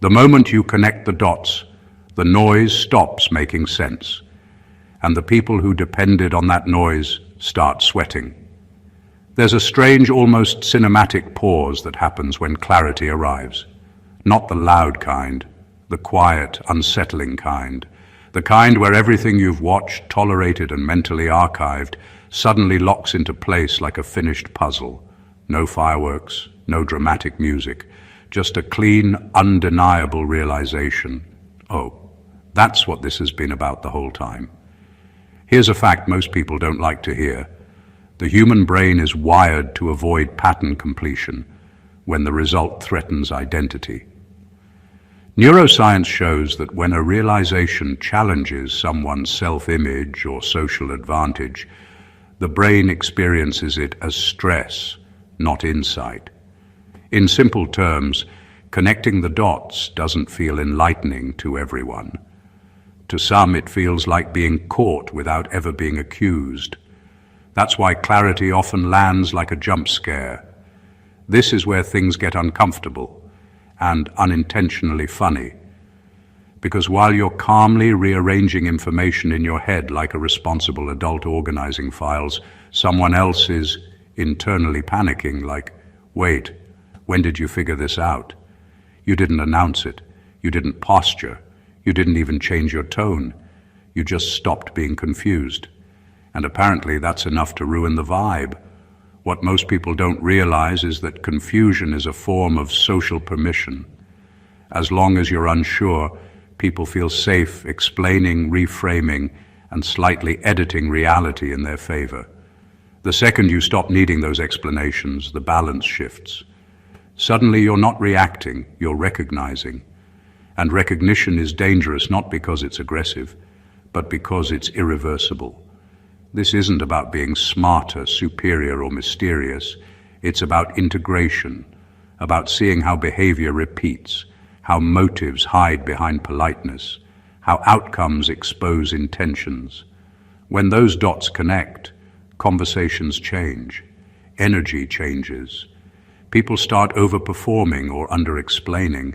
The moment you connect the dots, the noise stops making sense, and the people who depended on that noise start sweating. There's a strange, almost cinematic pause that happens when clarity arrives. Not the loud kind, the quiet, unsettling kind. The kind where everything you've watched, tolerated, and mentally archived suddenly locks into place like a finished puzzle. No fireworks, no dramatic music, just a clean, undeniable realization. Oh, that's what this has been about the whole time. Here's a fact most people don't like to hear. The human brain is wired to avoid pattern completion when the result threatens identity. Neuroscience shows that when a realization challenges someone's self-image or social advantage, the brain experiences it as stress, not insight. In simple terms, connecting the dots doesn't feel enlightening to everyone. To some, it feels like being caught without ever being accused. That's why clarity often lands like a jump scare. This is where things get uncomfortable and unintentionally funny. Because while you're calmly rearranging information in your head like a responsible adult organizing files, someone else is internally panicking like, wait, when did you figure this out? You didn't announce it. You didn't posture. You didn't even change your tone. You just stopped being confused. And apparently that's enough to ruin the vibe. What most people don't realize is that confusion is a form of social permission. As long as you're unsure, people feel safe explaining, reframing, and slightly editing reality in their favor. The second you stop needing those explanations, the balance shifts. Suddenly you're not reacting, you're recognizing. And recognition is dangerous not because it's aggressive, but because it's irreversible. This isn't about being smarter, superior, or mysterious. It's about integration, about seeing how behavior repeats, how motives hide behind politeness, how outcomes expose intentions. When those dots connect, conversations change, energy changes. People start overperforming or under-explaining,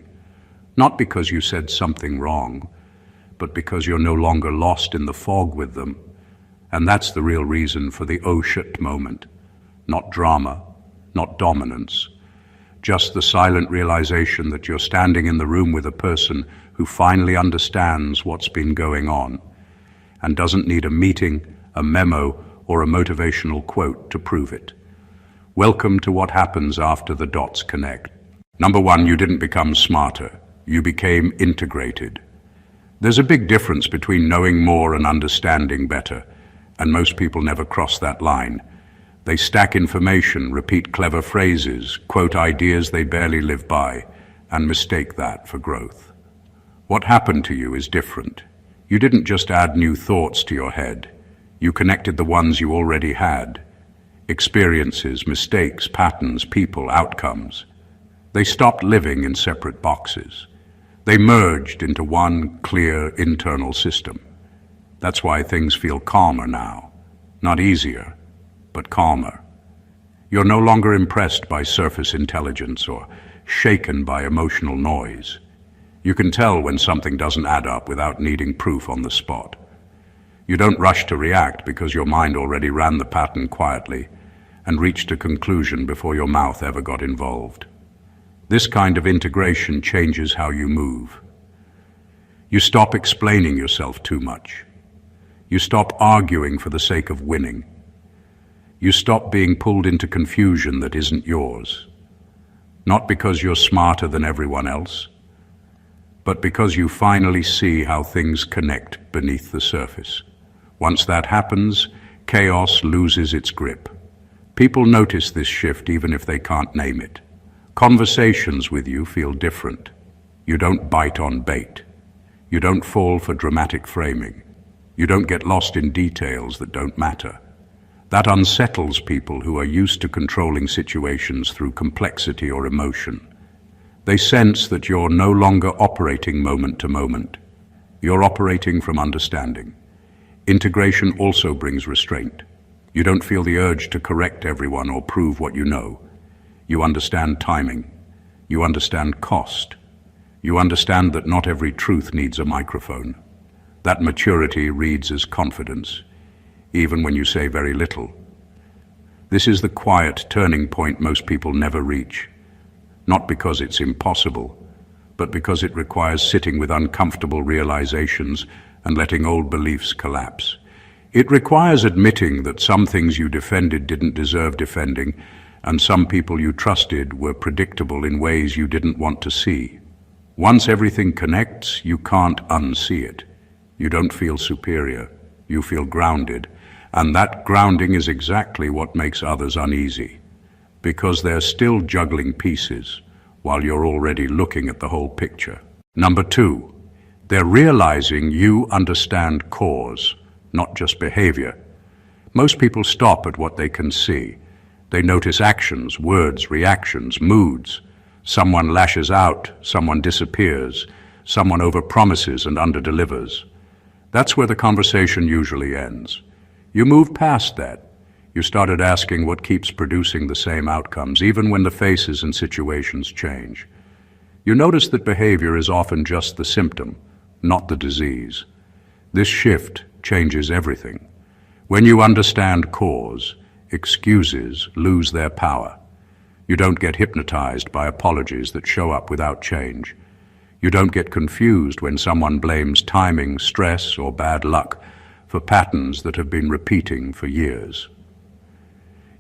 not because you said something wrong, but because you're no longer lost in the fog with them. And that's the real reason for the oh shit moment. Not drama, not dominance. Just the silent realization that you're standing in the room with a person who finally understands what's been going on and doesn't need a meeting, a memo, or a motivational quote to prove it. Welcome to what happens after the dots connect. Number one, you didn't become smarter. You became integrated. There's a big difference between knowing more and understanding better. And most people never cross that line. They stack information, repeat clever phrases, quote ideas they barely live by, and mistake that for growth. What happened to you is different. You didn't just add new thoughts to your head. You connected the ones you already had. Experiences, mistakes, patterns, people, outcomes. They stopped living in separate boxes. They merged into one clear internal system. That's why things feel calmer now. Not easier, but calmer. You're no longer impressed by surface intelligence or shaken by emotional noise. You can tell when something doesn't add up without needing proof on the spot. You don't rush to react because your mind already ran the pattern quietly and reached a conclusion before your mouth ever got involved. This kind of integration changes how you move. You stop explaining yourself too much. You stop arguing for the sake of winning. You stop being pulled into confusion that isn't yours. Not because you're smarter than everyone else, but because you finally see how things connect beneath the surface. Once that happens, chaos loses its grip. People notice this shift even if they can't name it. Conversations with you feel different. You don't bite on bait. You don't fall for dramatic framing. You don't get lost in details that don't matter. That unsettles people who are used to controlling situations through complexity or emotion. They sense that you're no longer operating moment to moment. You're operating from understanding. Integration also brings restraint. You don't feel the urge to correct everyone or prove what you know. You understand timing. You understand cost. You understand that not every truth needs a microphone. That maturity reads as confidence, even when you say very little. This is the quiet turning point most people never reach, not because it's impossible, but because it requires sitting with uncomfortable realizations and letting old beliefs collapse. It requires admitting that some things you defended didn't deserve defending, and some people you trusted were predictable in ways you didn't want to see. Once everything connects, you can't unsee it. You don't feel superior, you feel grounded, and that grounding is exactly what makes others uneasy, because they're still juggling pieces while you're already looking at the whole picture. Number 2, they're realizing you understand cause, not just behavior. Most people stop at what they can see. They notice actions, words, reactions, moods. Someone lashes out, someone disappears, someone overpromises and underdelivers. That's where the conversation usually ends. You move past that. You started asking what keeps producing the same outcomes, even when the faces and situations change. You notice that behavior is often just the symptom, not the disease. This shift changes everything. When you understand cause, excuses lose their power. You don't get hypnotized by apologies that show up without change. You don't get confused when someone blames timing, stress, or bad luck for patterns that have been repeating for years.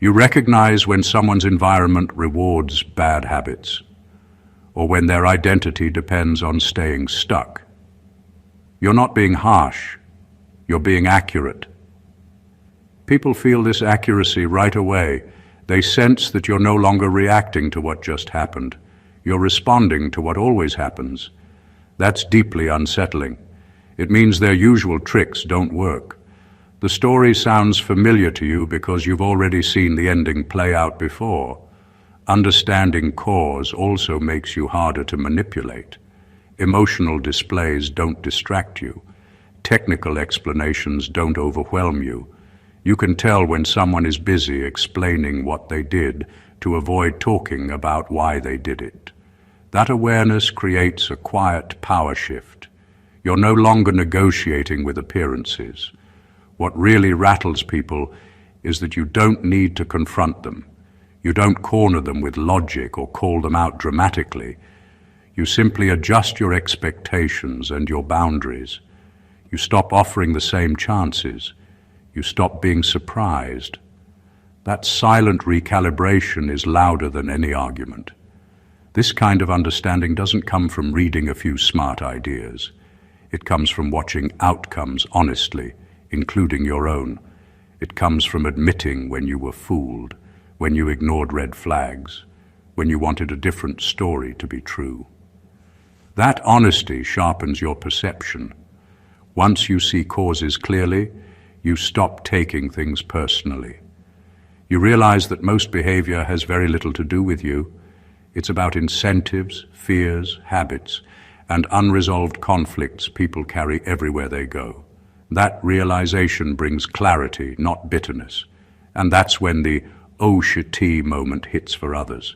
You recognize when someone's environment rewards bad habits, or when their identity depends on staying stuck. You're not being harsh, you're being accurate. People feel this accuracy right away. They sense that you're no longer reacting to what just happened. You're responding to what always happens. That's deeply unsettling. It means their usual tricks don't work. The story sounds familiar to you because you've already seen the ending play out before. Understanding cause also makes you harder to manipulate. Emotional displays don't distract you. Technical explanations don't overwhelm you. You can tell when someone is busy explaining what they did to avoid talking about why they did it. That awareness creates a quiet power shift. You're no longer negotiating with appearances. What really rattles people is that you don't need to confront them. You don't corner them with logic or call them out dramatically. You simply adjust your expectations and your boundaries. You stop offering the same chances. You stop being surprised. That silent recalibration is louder than any argument. This kind of understanding doesn't come from reading a few smart ideas. It comes from watching outcomes honestly, including your own. It comes from admitting when you were fooled, when you ignored red flags, when you wanted a different story to be true. That honesty sharpens your perception. Once you see causes clearly, you stop taking things personally. You realize that most behavior has very little to do with you. It's about incentives, fears, habits, and unresolved conflicts people carry everywhere they go. That realization brings clarity, not bitterness. And that's when the oh shit moment hits for others.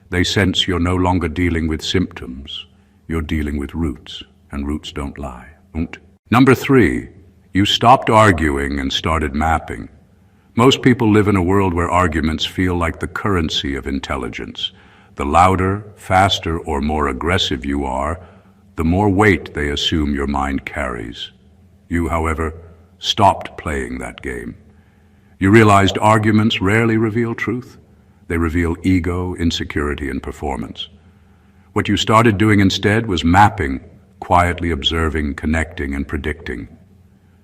They sense you're no longer dealing with symptoms. You're dealing with roots, and roots don't lie. Number 3, you stopped arguing and started mapping. Most people live in a world where arguments feel like the currency of intelligence. The louder, faster, or more aggressive you are, the more weight they assume your mind carries. You, however, stopped playing that game. You realized arguments rarely reveal truth. They reveal ego, insecurity, and performance. What you started doing instead was mapping, quietly observing, connecting, and predicting.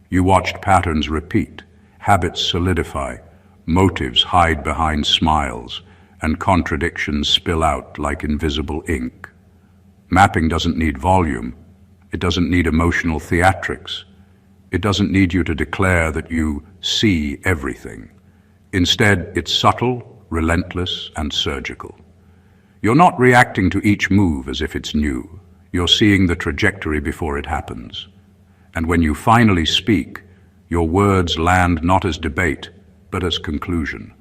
You watched patterns repeat, habits solidify, motives hide behind smiles, and contradictions spill out like invisible ink. Mapping doesn't need volume. It doesn't need emotional theatrics. It doesn't need you to declare that you see everything. Instead, it's subtle, relentless, and surgical. You're not reacting to each move as if it's new. You're seeing the trajectory before it happens. And when you finally speak, your words land not as debate, but as conclusion.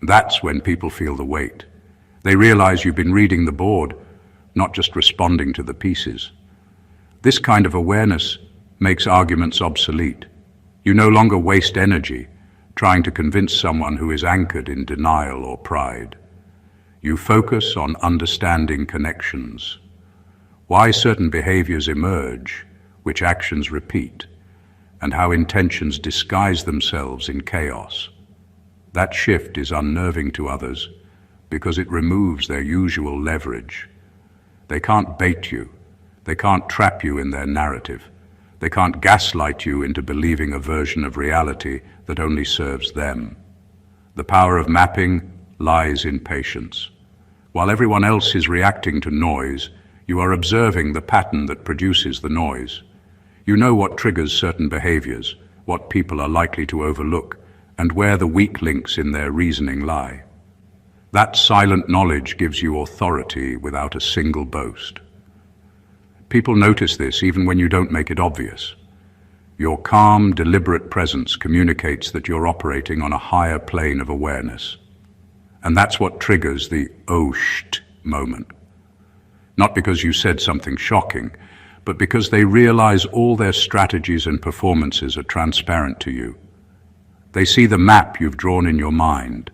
That's when people feel the weight. They realize you've been reading the board, not just responding to the pieces. This kind of awareness makes arguments obsolete. You no longer waste energy trying to convince someone who is anchored in denial or pride. You focus on understanding connections, why certain behaviors emerge, which actions repeat, and how intentions disguise themselves in chaos. That shift is unnerving to others because it removes their usual leverage. They can't bait you. They can't trap you in their narrative. They can't gaslight you into believing a version of reality that only serves them. The power of mapping lies in patience. While everyone else is reacting to noise, you are observing the pattern that produces the noise. You know what triggers certain behaviors, what people are likely to overlook, and where the weak links in their reasoning lie. That silent knowledge gives you authority without a single boast. People notice this even when you don't make it obvious. Your calm, deliberate presence communicates that you're operating on a higher plane of awareness. And that's what triggers the "oh shit" moment. Not because you said something shocking, but because they realize all their strategies and performances are transparent to you. They see the map you've drawn in your mind,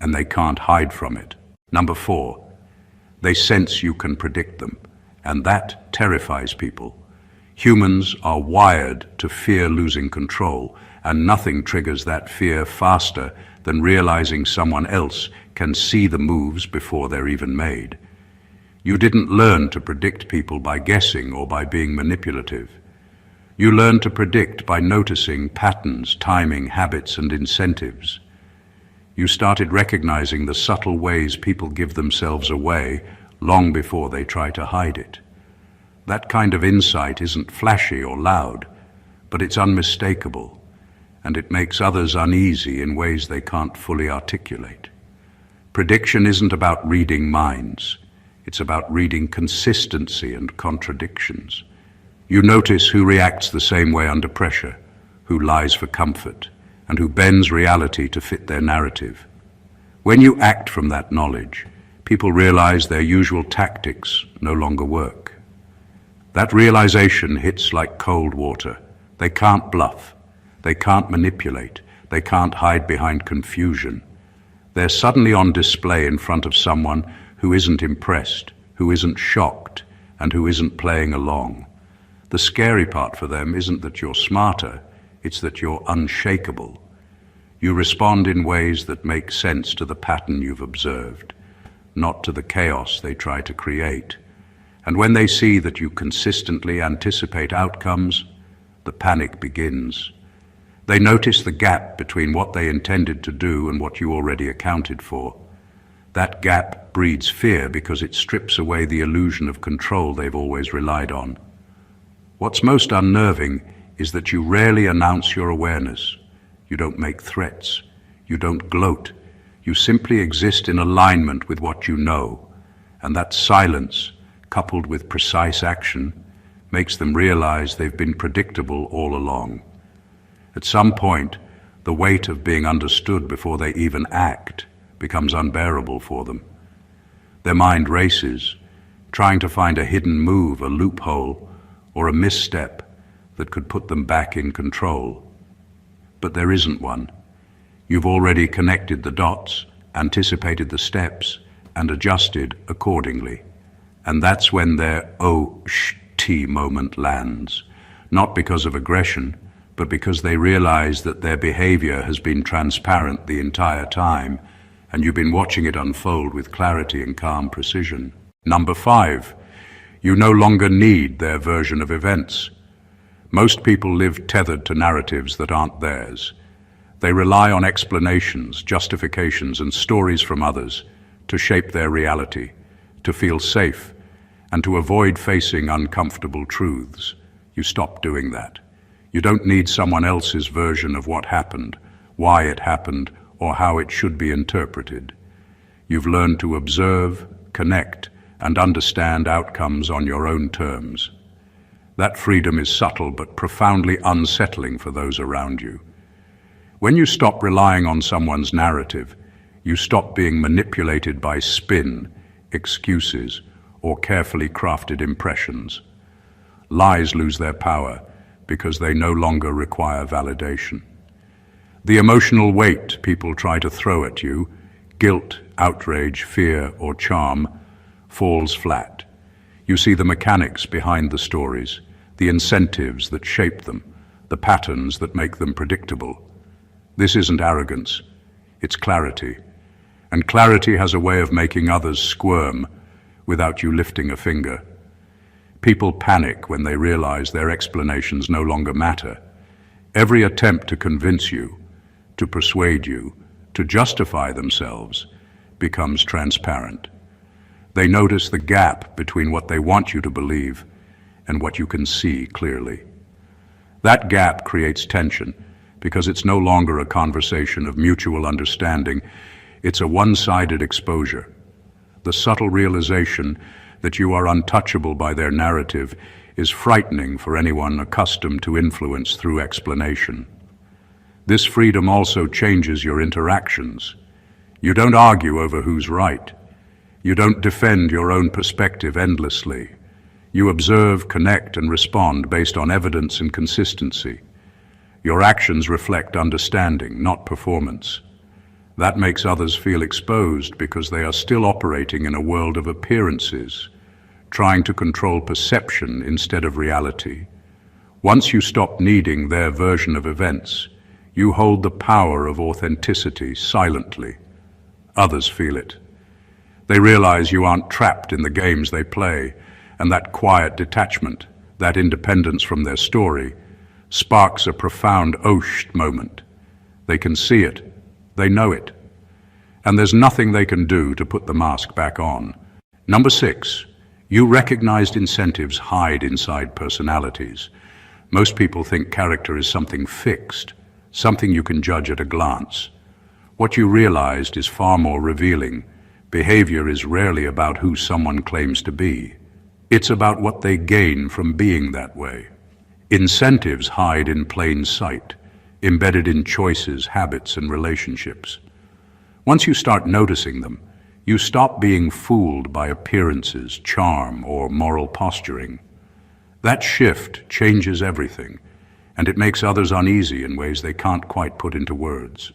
and they can't hide from it. Number 4, they sense you can predict them, and that terrifies people. Humans are wired to fear losing control, and nothing triggers that fear faster than realizing someone else can see the moves before they're even made. You didn't learn to predict people by guessing or by being manipulative. You learned to predict by noticing patterns, timing, habits, and incentives. You started recognizing the subtle ways people give themselves away long before they try to hide it. That kind of insight isn't flashy or loud, but it's unmistakable, and it makes others uneasy in ways they can't fully articulate. Prediction isn't about reading minds. It's about reading consistency and contradictions. You notice who reacts the same way under pressure, who lies for comfort, and who bends reality to fit their narrative. When you act from that knowledge, people realize their usual tactics no longer work. That realization hits like cold water. They can't bluff. They can't manipulate. They can't hide behind confusion. They're suddenly on display in front of someone who isn't impressed, who isn't shocked, and who isn't playing along. The scary part for them isn't that you're smarter, it's that you're unshakable. You respond in ways that make sense to the pattern you've observed, not to the chaos they try to create. And when they see that you consistently anticipate outcomes, the panic begins. They notice the gap between what they intended to do and what you already accounted for. That gap breeds fear because it strips away the illusion of control they've always relied on. What's most unnerving is that you rarely announce your awareness. You don't make threats. You don't gloat. You simply exist in alignment with what you know. And that silence, coupled with precise action, makes them realize they've been predictable all along. At some point, the weight of being understood before they even act becomes unbearable for them. Their mind races, trying to find a hidden move, a loophole, or a misstep that could put them back in control. But there isn't one. You've already connected the dots, anticipated the steps, and adjusted accordingly. And that's when their "oh shit" moment lands, not because of aggression, but because they realize that their behavior has been transparent the entire time, and you've been watching it unfold with clarity and calm precision. Number 5, you no longer need their version of events. Most people live tethered to narratives that aren't theirs. They rely on explanations, justifications, and stories from others to shape their reality, to feel safe, and to avoid facing uncomfortable truths. You stop doing that. You don't need someone else's version of what happened, why it happened, or how it should be interpreted. You've learned to observe, connect, and understand outcomes on your own terms. That freedom is subtle but profoundly unsettling for those around you. When you stop relying on someone's narrative, you stop being manipulated by spin, excuses, or carefully crafted impressions. Lies lose their power because they no longer require validation. The emotional weight people try to throw at you, guilt, outrage, fear, or charm, falls flat. You see the mechanics behind the stories, the incentives that shape them, the patterns that make them predictable. This isn't arrogance, it's clarity. And clarity has a way of making others squirm without you lifting a finger. People panic when they realize their explanations no longer matter. Every attempt to convince you, to persuade you, to justify themselves becomes transparent. They notice the gap between what they want you to believe and what you can see clearly. That gap creates tension because it's no longer a conversation of mutual understanding. It's a one-sided exposure. The subtle realization that you are untouchable by their narrative is frightening for anyone accustomed to influence through explanation. This freedom also changes your interactions. You don't argue over who's right. You don't defend your own perspective endlessly. You observe, connect, and respond based on evidence and consistency. Your actions reflect understanding, not performance. That makes others feel exposed because they are still operating in a world of appearances, trying to control perception instead of reality. Once you stop needing their version of events, you hold the power of authenticity silently. Others feel it. They realize you aren't trapped in the games they play, and that quiet detachment, that independence from their story, sparks a profound "Osht" moment. They can see it, they know it, and there's nothing they can do to put the mask back on. Number 6, you recognized incentives hide inside personalities. Most people think character is something fixed, something you can judge at a glance. What you realized is far more revealing. Behavior is rarely about who someone claims to be. It's about what they gain from being that way. Incentives hide in plain sight, embedded in choices, habits, and relationships. Once you start noticing them, you stop being fooled by appearances, charm, or moral posturing. That shift changes everything, and it makes others uneasy in ways they can't quite put into words.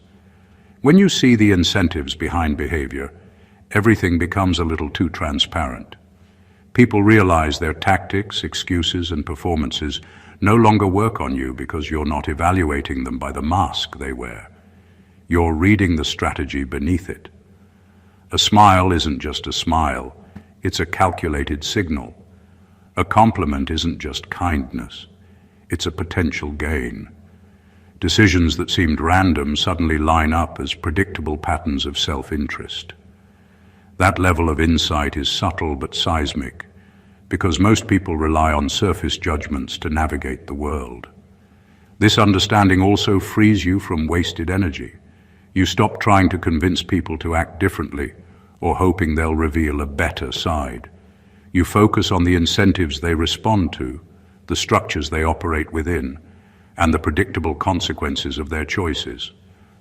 When you see the incentives behind behavior, everything becomes a little too transparent. People realize their tactics, excuses, and performances no longer work on you because you're not evaluating them by the mask they wear. You're reading the strategy beneath it. A smile isn't just a smile, it's a calculated signal. A compliment isn't just kindness, it's a potential gain. Decisions that seemed random suddenly line up as predictable patterns of self-interest. That level of insight is subtle but seismic, because most people rely on surface judgments to navigate the world. This understanding also frees you from wasted energy. You stop trying to convince people to act differently or hoping they'll reveal a better side. You focus on the incentives they respond to, the structures they operate within, and the predictable consequences of their choices.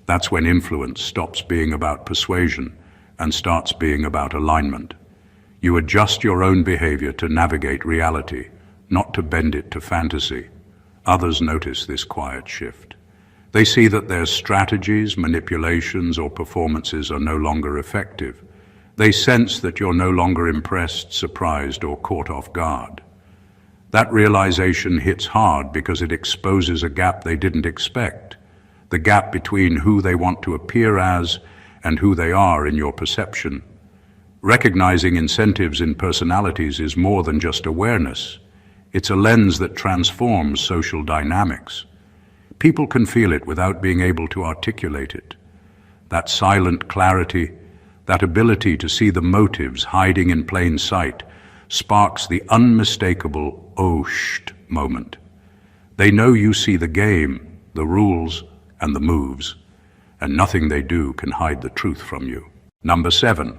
That's when influence stops being about persuasion and starts being about alignment. You adjust your own behavior to navigate reality, not to bend it to fantasy. Others notice this quiet shift. They see that their strategies, manipulations, or performances are no longer effective. They sense that you're no longer impressed, surprised, or caught off guard. That realization hits hard because it exposes a gap they didn't expect, the gap between who they want to appear as and who they are in your perception. Recognizing incentives in personalities is more than just awareness. It's a lens that transforms social dynamics. People can feel it without being able to articulate it. That silent clarity, that ability to see the motives hiding in plain sight, sparks the unmistakable "Osht" moment. They know you see the game, the rules, and the moves, and nothing they do can hide the truth from you. Number 7,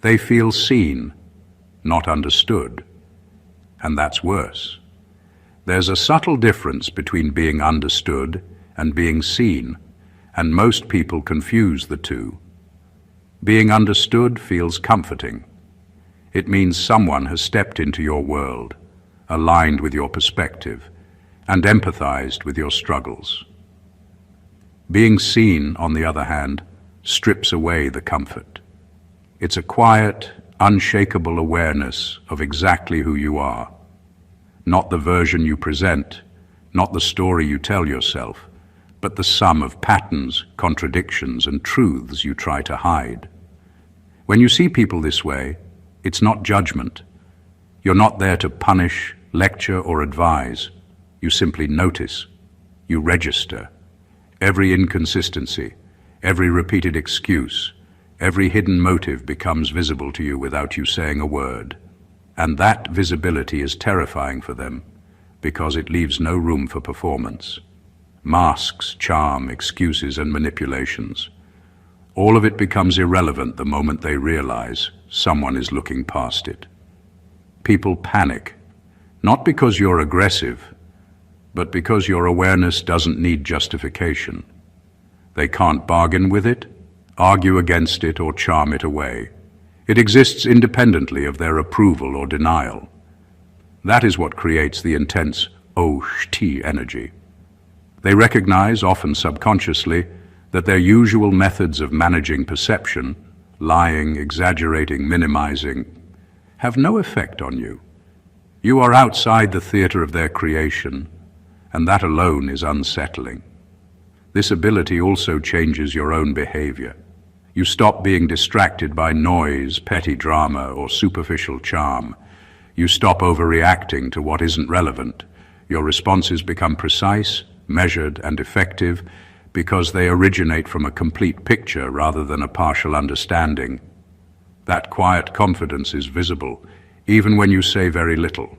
they feel seen, not understood, and that's worse. There's a subtle difference between being understood and being seen, and most people confuse the two. Being understood feels comforting. It means someone has stepped into your world, aligned with your perspective, and empathized with your struggles. Being seen, on the other hand, strips away the comfort. It's a quiet, unshakable awareness of exactly who you are. Not the version you present, not the story you tell yourself, but the sum of patterns, contradictions, and truths you try to hide. When you see people this way, it's not judgment. You're not there to punish, lecture, or advise. You simply notice. You register. Every inconsistency, every repeated excuse, every hidden motive becomes visible to you without you saying a word. And that visibility is terrifying for them because it leaves no room for performance. Masks, charm, excuses, and manipulations. All of it becomes irrelevant the moment they realize someone is looking past it. People panic, not because you're aggressive, but because your awareness doesn't need justification. They can't bargain with it, argue against it, or charm it away. It exists independently of their approval or denial. That is what creates the intense oh-shti energy. They recognize, often subconsciously, that their usual methods of managing perception, lying, exaggerating, minimizing, have no effect on you. You are outside the theater of their creation, and that alone is unsettling. This ability also changes your own behavior. You stop being distracted by noise, petty drama, or superficial charm. You stop overreacting to what isn't relevant. Your responses become precise, measured, and effective because they originate from a complete picture rather than a partial understanding. That quiet confidence is visible, even when you say very little.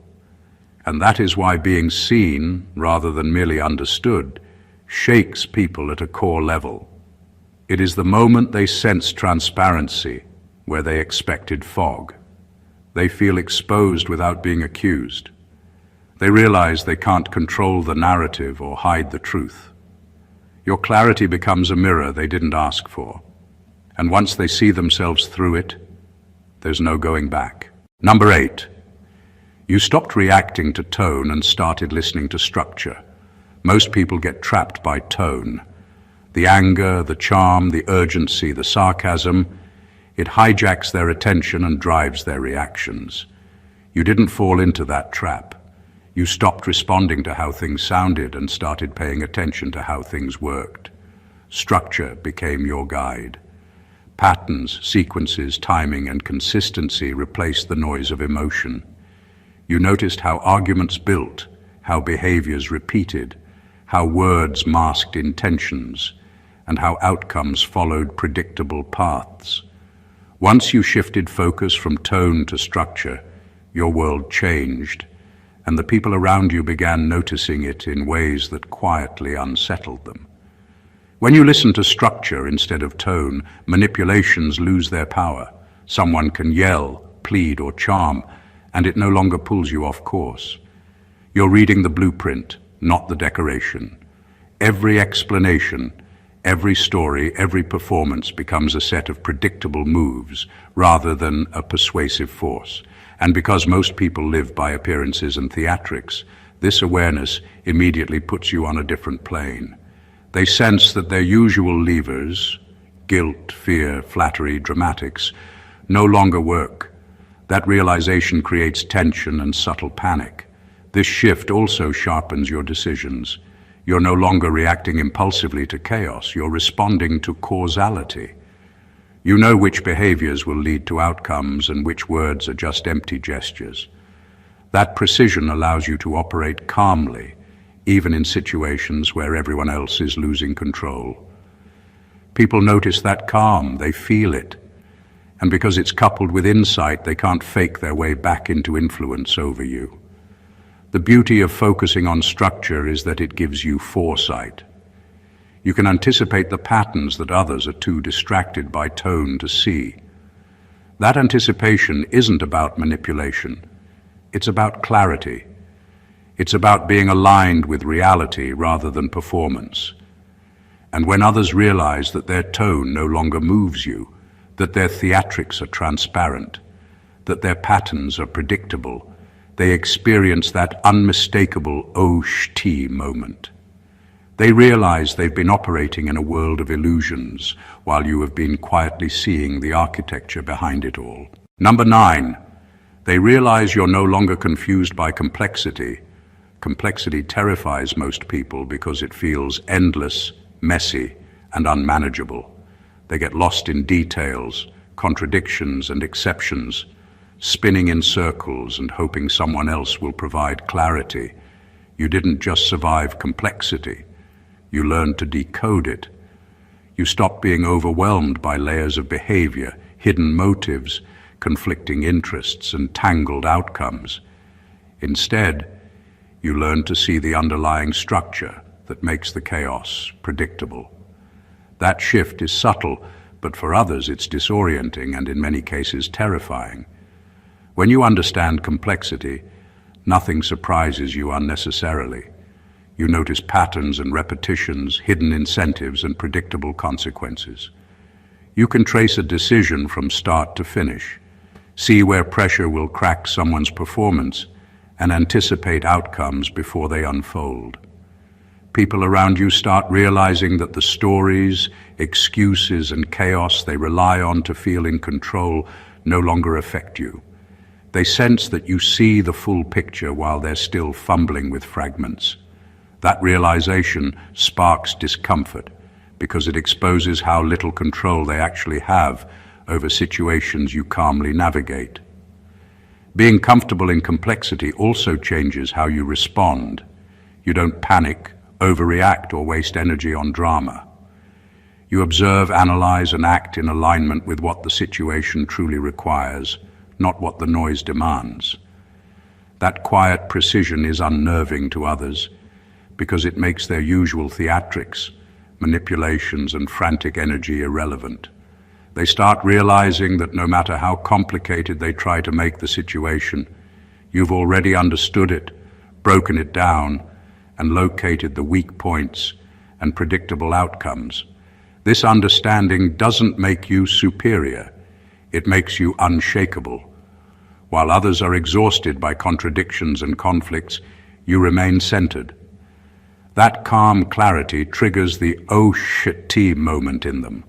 And that is why being seen, rather than merely understood, shakes people at a core level. It is the moment they sense transparency where they expected fog. They feel exposed without being accused. They realize they can't control the narrative or hide the truth. Your clarity becomes a mirror they didn't ask for. And once they see themselves through it, there's no going back. Number 8. You stopped reacting to tone and started listening to structure. Most people get trapped by tone. The anger, the charm, the urgency, the sarcasm, it hijacks their attention and drives their reactions. You didn't fall into that trap. You stopped responding to how things sounded and started paying attention to how things worked. Structure became your guide. Patterns, sequences, timing, and consistency replaced the noise of emotion. You noticed how arguments built, how behaviors repeated, how words masked intentions, and how outcomes followed predictable paths. Once you shifted focus from tone to structure, your world changed, and the people around you began noticing it in ways that quietly unsettled them. When you listen to structure instead of tone, manipulations lose their power. Someone can yell, plead, or charm, and it no longer pulls you off course. You're reading the blueprint, not the decoration. Every explanation, every story, every performance becomes a set of predictable moves rather than a persuasive force. And because most people live by appearances and theatrics, this awareness immediately puts you on a different plane. They sense that their usual levers, guilt, fear, flattery, dramatics, no longer work. That realization creates tension and subtle panic. This shift also sharpens your decisions. You're no longer reacting impulsively to chaos, you're responding to causality. You know which behaviors will lead to outcomes and which words are just empty gestures. That precision allows you to operate calmly, even in situations where everyone else is losing control. People notice that calm, they feel it. And because it's coupled with insight, they can't fake their way back into influence over you. The beauty of focusing on structure is that it gives you foresight. You can anticipate the patterns that others are too distracted by tone to see. That anticipation isn't about manipulation. It's about clarity. It's about being aligned with reality rather than performance. And when others realize that their tone no longer moves you, that their theatrics are transparent, that their patterns are predictable. They experience that unmistakable oh-sh-t moment. They realize they've been operating in a world of illusions while you have been quietly seeing the architecture behind it all. Number 9, they realize you're no longer confused by complexity. Complexity terrifies most people because it feels endless, messy, and unmanageable. They get lost in details, contradictions, and exceptions, spinning in circles and hoping someone else will provide clarity. You didn't just survive complexity. You learned to decode it. You stopped being overwhelmed by layers of behavior, hidden motives, conflicting interests, and tangled outcomes. Instead, you learned to see the underlying structure that makes the chaos predictable. That shift is subtle, but for others it's disorienting and in many cases terrifying. When you understand complexity, nothing surprises you unnecessarily. You notice patterns and repetitions, hidden incentives, and predictable consequences. You can trace a decision from start to finish, see where pressure will crack someone's performance, and anticipate outcomes before they unfold. People around you start realizing that the stories, excuses, and chaos they rely on to feel in control no longer affect you. They sense that you see the full picture while they're still fumbling with fragments. That realization sparks discomfort because it exposes how little control they actually have over situations you calmly navigate. Being comfortable in complexity also changes how you respond. You don't panic, overreact, or waste energy on drama. You observe, analyze, and act in alignment with what the situation truly requires, not what the noise demands. That quiet precision is unnerving to others because it makes their usual theatrics, manipulations, and frantic energy irrelevant. They start realizing that no matter how complicated they try to make the situation, you've already understood it, broken it down, and located the weak points and predictable outcomes. This understanding doesn't make you superior, it makes you unshakable. While others are exhausted by contradictions and conflicts, you remain centered. That calm clarity triggers the oh shit moment in them.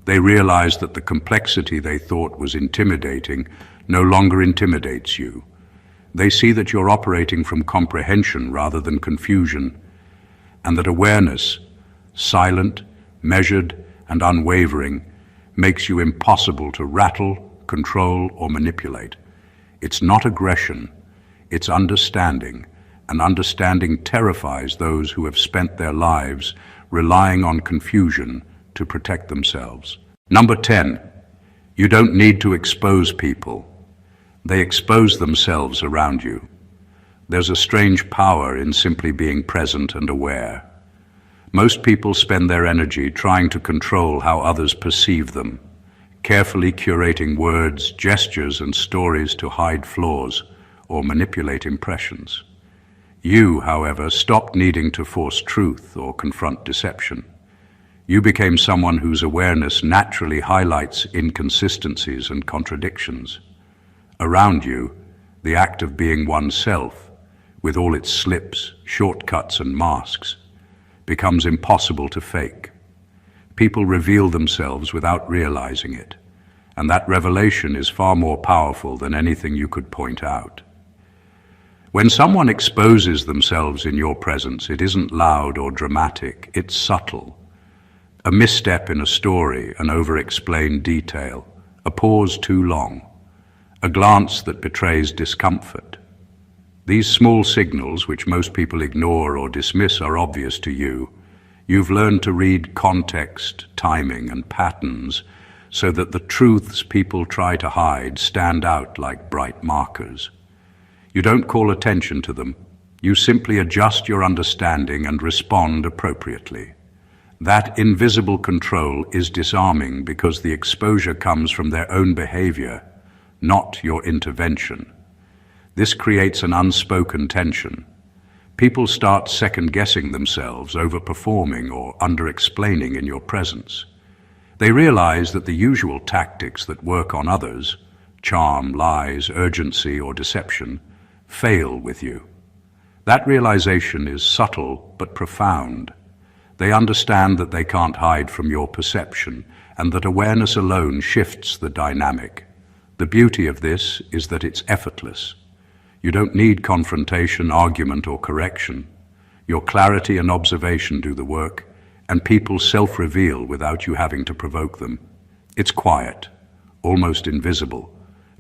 They realize that the complexity they thought was intimidating no longer intimidates you. They see that you're operating from comprehension rather than confusion, and that awareness, silent, measured, and unwavering, makes you impossible to rattle, control, or manipulate. It's not aggression, it's understanding, and understanding terrifies those who have spent their lives relying on confusion to protect themselves. Number 10, you don't need to expose people. They expose themselves around you. There's a strange power in simply being present and aware. Most people spend their energy trying to control how others perceive them, carefully curating words, gestures, and stories to hide flaws or manipulate impressions. You, however, stopped needing to force truth or confront deception. You became someone whose awareness naturally highlights inconsistencies and contradictions. Around you, the act of being oneself, with all its slips, shortcuts, and masks, becomes impossible to fake. People reveal themselves without realizing it, and that revelation is far more powerful than anything you could point out. When someone exposes themselves in your presence, it isn't loud or dramatic, it's subtle. A misstep in a story, an over-explained detail, a pause too long, a glance that betrays discomfort. These small signals, which most people ignore or dismiss, are obvious to you. You've learned to read context, timing, and patterns so that the truths people try to hide stand out like bright markers. You don't call attention to them. You simply adjust your understanding and respond appropriately. That invisible control is disarming because the exposure comes from their own behavior, not your intervention. This creates an unspoken tension. People start second-guessing themselves, overperforming or under-explaining in your presence. They realize that the usual tactics that work on others, charm, lies, urgency, or deception, fail with you. That realization is subtle but profound. They understand that they can't hide from your perception, and that awareness alone shifts the dynamic. The beauty of this is that it's effortless. You don't need confrontation, argument, or correction. Your clarity and observation do the work, and people self-reveal without you having to provoke them. It's quiet, almost invisible,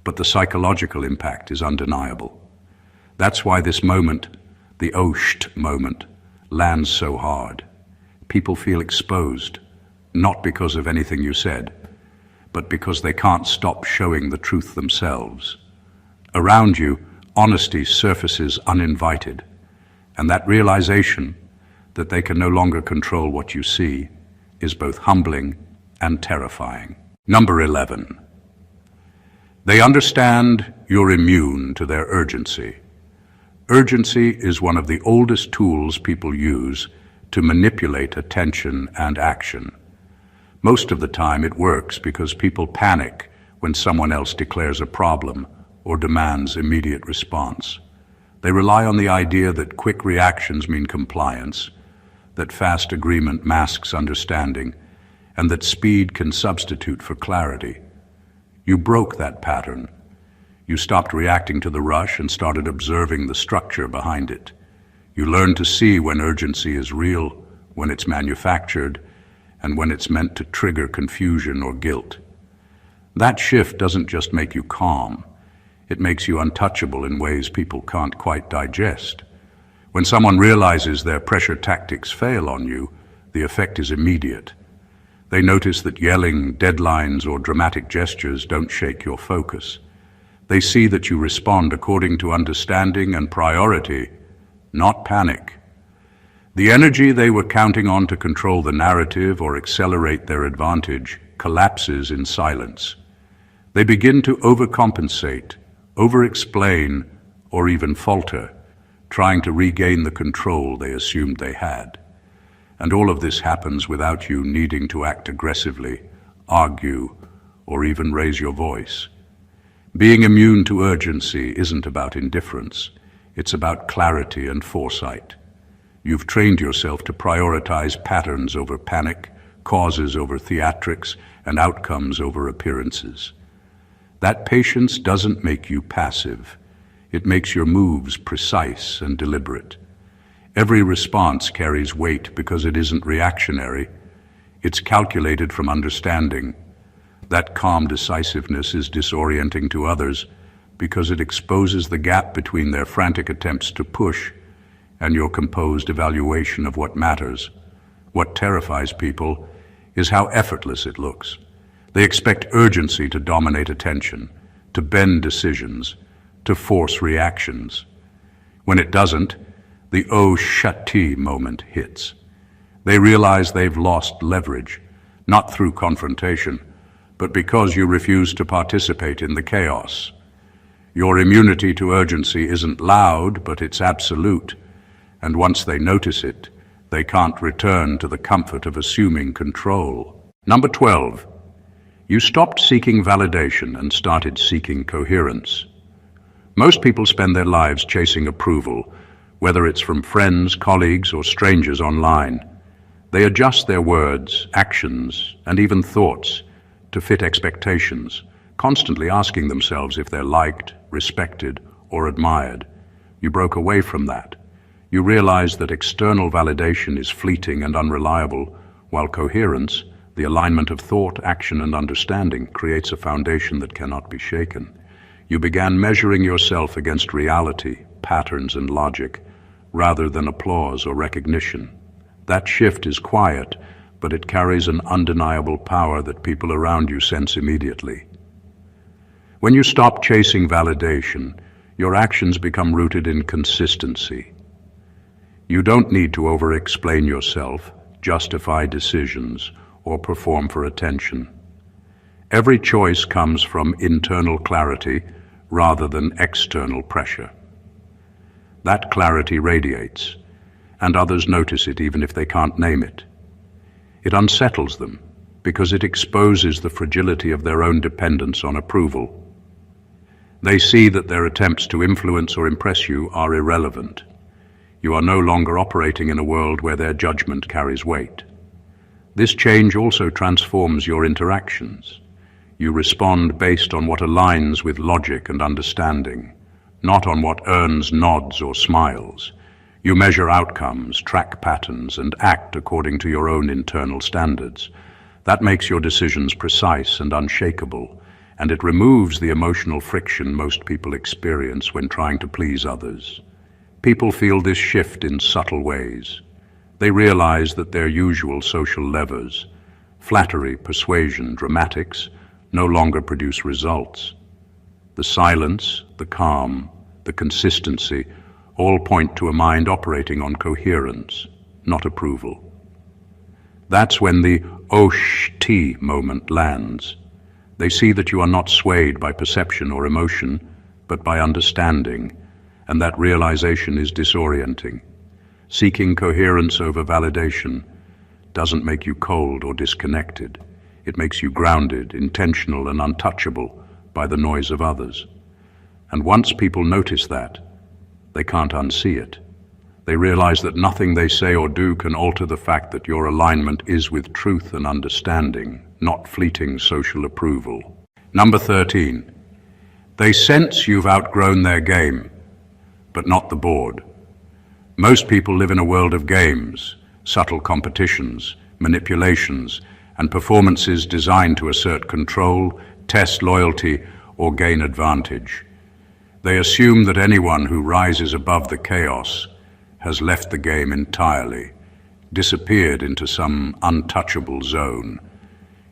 but the psychological impact is undeniable. That's why this moment, the "oh-sht" moment, lands so hard. People feel exposed, not because of anything you said, but because they can't stop showing the truth themselves. Around you, honesty surfaces uninvited, and that realization that they can no longer control what you see is both humbling and terrifying. Number 11. They understand you're immune to their urgency. Urgency is one of the oldest tools people use to manipulate attention and action. Most of the time it works because people panic when someone else declares a problem or demands immediate response. They rely on the idea that quick reactions mean compliance, that fast agreement masks understanding, and that speed can substitute for clarity. You broke that pattern. You stopped reacting to the rush and started observing the structure behind it. You learned to see when urgency is real, when it's manufactured, and when it's meant to trigger confusion or guilt. That shift doesn't just make you calm, it makes you untouchable in ways people can't quite digest. When someone realizes their pressure tactics fail on you, the effect is immediate. They notice that yelling, deadlines, or dramatic gestures don't shake your focus. They see that you respond according to understanding and priority, not panic. The energy they were counting on to control the narrative or accelerate their advantage collapses in silence. They begin to overcompensate, over-explain, or even falter, trying to regain the control they assumed they had. And all of this happens without you needing to act aggressively, argue, or even raise your voice. Being immune to urgency isn't about indifference. It's about clarity and foresight. You've trained yourself to prioritize patterns over panic, causes over theatrics, and outcomes over appearances. That patience doesn't make you passive. It makes your moves precise and deliberate. Every response carries weight because it isn't reactionary. It's calculated from understanding. That calm decisiveness is disorienting to others because it exposes the gap between their frantic attempts to push and your composed evaluation of what matters. What terrifies people is how effortless it looks. They expect urgency to dominate attention, to bend decisions, to force reactions. When it doesn't, the "oh shut-t" moment hits. They realize they've lost leverage, not through confrontation, but because you refuse to participate in the chaos. Your immunity to urgency isn't loud, but it's absolute. And once they notice it, they can't return to the comfort of assuming control. Number 12. You stopped seeking validation and started seeking coherence. Most people spend their lives chasing approval, whether it's from friends, colleagues, or strangers online. They adjust their words, actions, and even thoughts to fit expectations, constantly asking themselves if they're liked, respected, or admired. You broke away from that. You realize that external validation is fleeting and unreliable, while coherence, the alignment of thought, action, and understanding, creates a foundation that cannot be shaken. You began measuring yourself against reality, patterns, and logic, rather than applause or recognition. That shift is quiet, but it carries an undeniable power that people around you sense immediately. When you stop chasing validation, your actions become rooted in consistency. You don't need to over-explain yourself, justify decisions, or perform for attention. Every choice comes from internal clarity rather than external pressure. That clarity radiates, and others notice it even if they can't name it. It unsettles them because it exposes the fragility of their own dependence on approval. They see that their attempts to influence or impress you are irrelevant. You are no longer operating in a world where their judgment carries weight. This change also transforms your interactions. You respond based on what aligns with logic and understanding, not on what earns nods or smiles. You measure outcomes, track patterns, and act according to your own internal standards. That makes your decisions precise and unshakable, and it removes the emotional friction most people experience when trying to please others. People feel this shift in subtle ways. They realize that their usual social levers, flattery, persuasion, dramatics, no longer produce results. The silence, the calm, the consistency, all point to a mind operating on coherence, not approval. That's when the oh-sh-t moment lands. They see that you are not swayed by perception or emotion, but by understanding, and that realization is disorienting. Seeking coherence over validation doesn't make you cold or disconnected. It makes you grounded, intentional, and untouchable by the noise of others. And once people notice that, they can't unsee it. They realize that nothing they say or do can alter the fact that your alignment is with truth and understanding, not fleeting social approval. Number 13. They sense you've outgrown their game, but not the board. Most people live in a world of games, subtle competitions, manipulations, and performances designed to assert control, test loyalty, or gain advantage. They assume that anyone who rises above the chaos has left the game entirely, disappeared into some untouchable zone.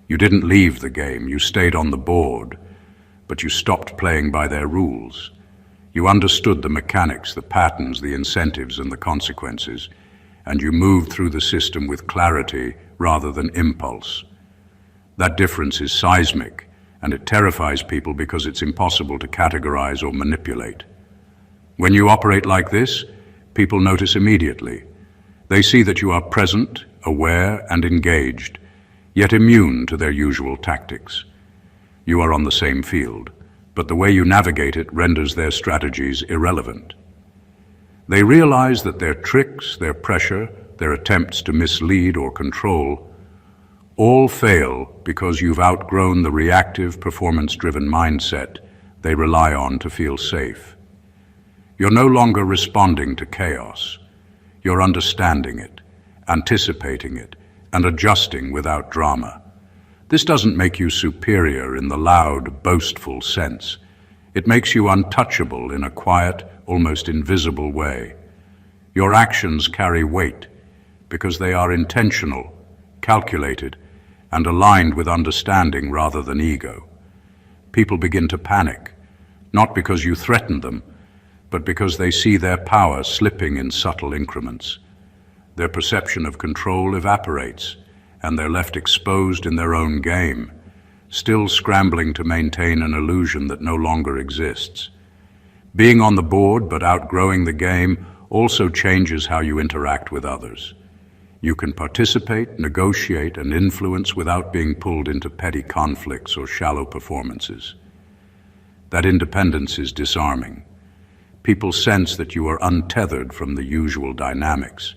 You didn't leave the game, you stayed on the board, but you stopped playing by their rules. You understood the mechanics, the patterns, the incentives, and the consequences, and you moved through the system with clarity rather than impulse. That difference is seismic, and it terrifies people because it's impossible to categorize or manipulate. When you operate like this, people notice immediately. They see that you are present, aware, and engaged, yet immune to their usual tactics. You are on the same field, but the way you navigate it renders their strategies irrelevant. They realize that their tricks, their pressure, their attempts to mislead or control all fail because you've outgrown the reactive, performance-driven mindset they rely on to feel safe. You're no longer responding to chaos. You're understanding it, anticipating it, and adjusting without drama. This doesn't make you superior in the loud, boastful sense. It makes you untouchable in a quiet, almost invisible way. Your actions carry weight because they are intentional, calculated, and aligned with understanding rather than ego. People begin to panic, not because you threaten them, but because they see their power slipping in subtle increments. Their perception of control evaporates, and they're left exposed in their own game, still scrambling to maintain an illusion that no longer exists. Being on the board but outgrowing the game also changes how you interact with others. You can participate, negotiate, and influence without being pulled into petty conflicts or shallow performances. That independence is disarming. People sense that you are untethered from the usual dynamics,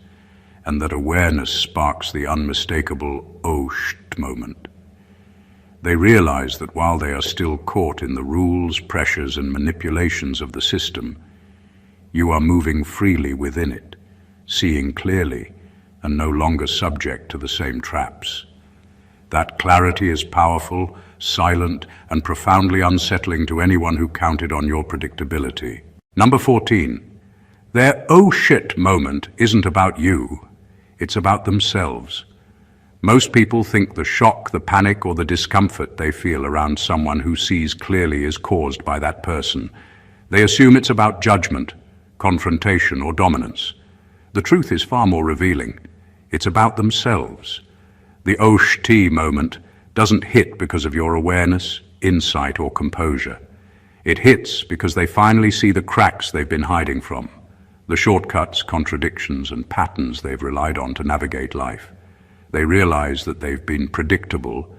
and that awareness sparks the unmistakable oh-sh-t moment. They realize that while they are still caught in the rules, pressures, and manipulations of the system, you are moving freely within it, seeing clearly, and no longer subject to the same traps. That clarity is powerful, silent, and profoundly unsettling to anyone who counted on your predictability. Number 14. Their oh shit moment isn't about you, it's about themselves. Most people think the shock, the panic, or the discomfort they feel around someone who sees clearly is caused by that person. They assume it's about judgment, confrontation, or dominance. The truth is far more revealing. It's about themselves. The oh sh-t moment doesn't hit because of your awareness, insight, or composure. It hits because they finally see the cracks they've been hiding from, the shortcuts, contradictions, and patterns they've relied on to navigate life. They realize that they've been predictable,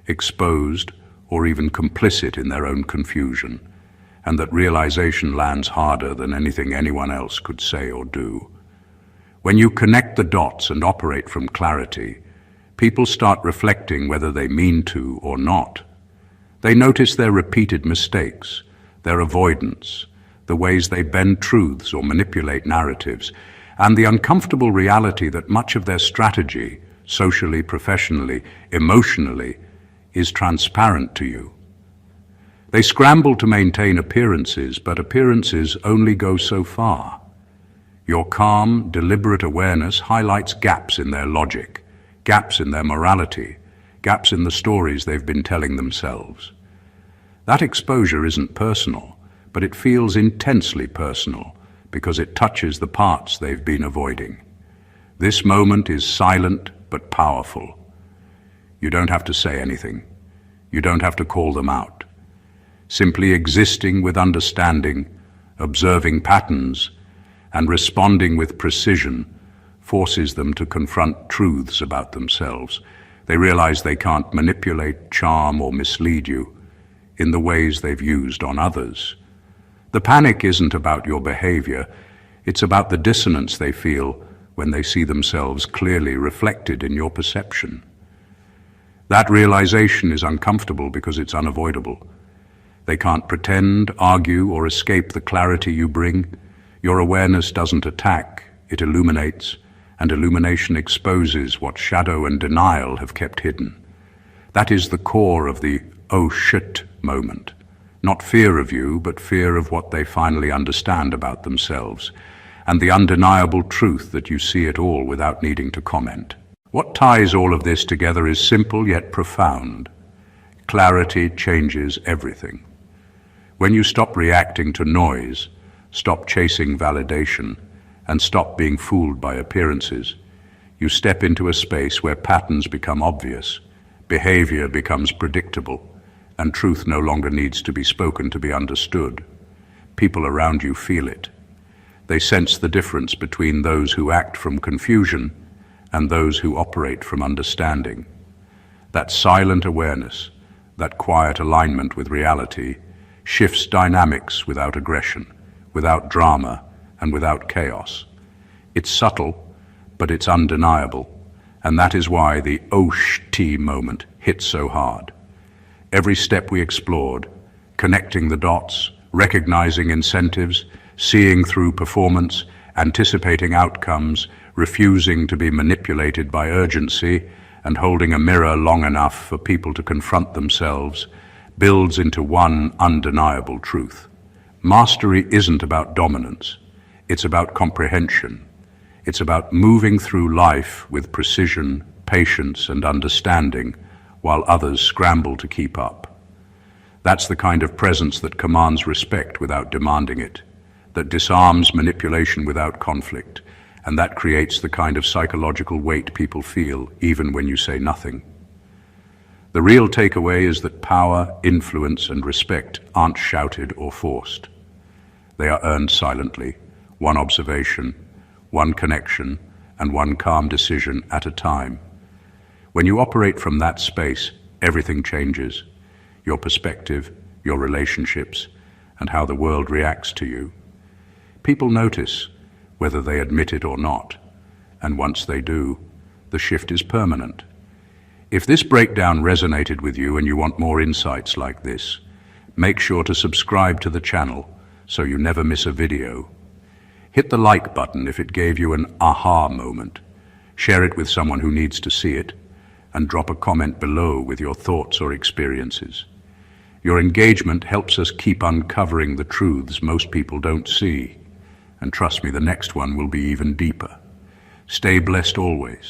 exposed, or even complicit in their own confusion. and that realization lands harder than anything anyone else could say or do. When you connect the dots and operate from clarity, people start reflecting whether they mean to or not. They notice their repeated mistakes, their avoidance, the ways they bend truths or manipulate narratives, and the uncomfortable reality that much of their strategy, socially, professionally, emotionally, is transparent to you. They scramble to maintain appearances, but appearances only go so far. Your calm, deliberate awareness highlights gaps in their logic, gaps in their morality, gaps in the stories they've been telling themselves. That exposure isn't personal, but it feels intensely personal because it touches the parts they've been avoiding. This moment is silent but powerful. You don't have to say anything. You don't have to call them out. Simply existing with understanding, observing patterns, and responding with precision forces them to confront truths about themselves. They realize they can't manipulate, charm, or mislead you in the ways they've used on others. The panic isn't about your behavior, it's about the dissonance they feel when they see themselves clearly reflected in your perception. That realization is uncomfortable because it's unavoidable. They can't pretend, argue, or escape the clarity you bring. Your awareness doesn't attack, it illuminates, and illumination exposes what shadow and denial have kept hidden. That is the core of the "oh shit" moment. Not fear of you, but fear of what they finally understand about themselves, and the undeniable truth that you see it all without needing to comment. What ties all of this together is simple yet profound. Clarity changes everything. When you stop reacting to noise, stop chasing validation, and stop being fooled by appearances, you step into a space where patterns become obvious, behavior becomes predictable, and truth no longer needs to be spoken to be understood. People around you feel it. They sense the difference between those who act from confusion and those who operate from understanding. That silent awareness, that quiet alignment with reality, shifts dynamics without aggression, without drama, and without chaos. It's subtle, but it's undeniable, and that is why the "oh-sh-t" moment hits so hard. Every step we explored, connecting the dots, recognizing incentives, seeing through performance, anticipating outcomes, refusing to be manipulated by urgency, and holding a mirror long enough for people to confront themselves, builds into one undeniable truth. Mastery isn't about dominance. It's about comprehension. It's about moving through life with precision, patience, and understanding while others scramble to keep up. That's the kind of presence that commands respect without demanding it, that disarms manipulation without conflict, and that creates the kind of psychological weight people feel even when you say nothing. The real takeaway is that power, influence, and respect aren't shouted or forced. They are earned silently, one observation, one connection, and one calm decision at a time. When you operate from that space, everything changes. Your perspective, your relationships, and how the world reacts to you. People notice, whether they admit it or not, and once they do, the shift is permanent. If this breakdown resonated with you and you want more insights like this, make sure to subscribe to the channel so you never miss a video. Hit the like button if it gave you an aha moment. Share it with someone who needs to see it, and drop a comment below with your thoughts or experiences. Your engagement helps us keep uncovering the truths most people don't see. And trust me, the next one will be even deeper. Stay blessed always.